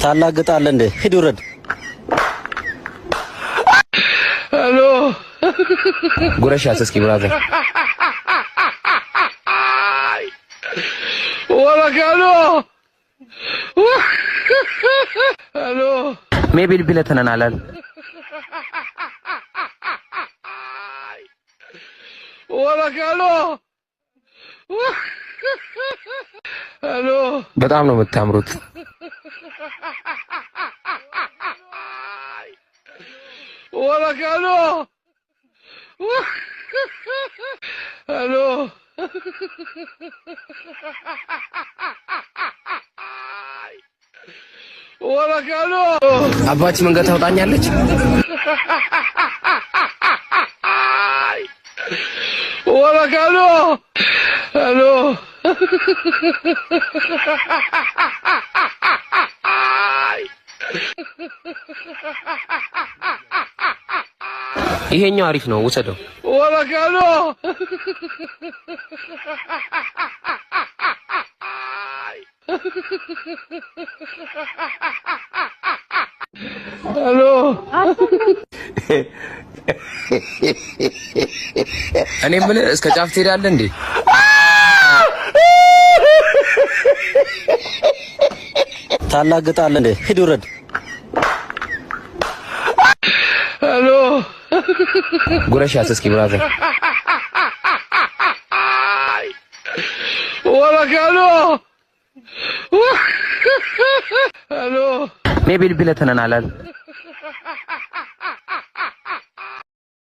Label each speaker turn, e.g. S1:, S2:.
S1: ታላግጣለህ እንዴ? ሂድ ውረድ።
S2: ሄሎ
S3: ጉረሻት እስኪ ብራዘር
S2: ወላካሎ ሄሎ
S3: ሜቢ ቢለተናል አላል
S2: ወላካሎ ሄሎ
S3: በጣም ነው የምታምሩት።
S2: ወላካሎ ሄሎ ወላካሎ
S3: አባቺ መንገድ ታውጣኛለች።
S2: ወላካሎ ሄሎ
S3: ይሄኛው አሪፍ ነው ውሰደው።
S2: ወላካሎ ሄሎ
S3: እኔ ምን እስከ ጫፍ ትሄዳለህ እንዴ?
S1: ታላግጣለህ እንዴ? ሂድ ውረድ።
S2: ሄሎ
S3: ጉረሻት እስኪ ብራዘር
S2: ወላካሎ ሄሎ
S3: ሜቢ ቢለተናል አላል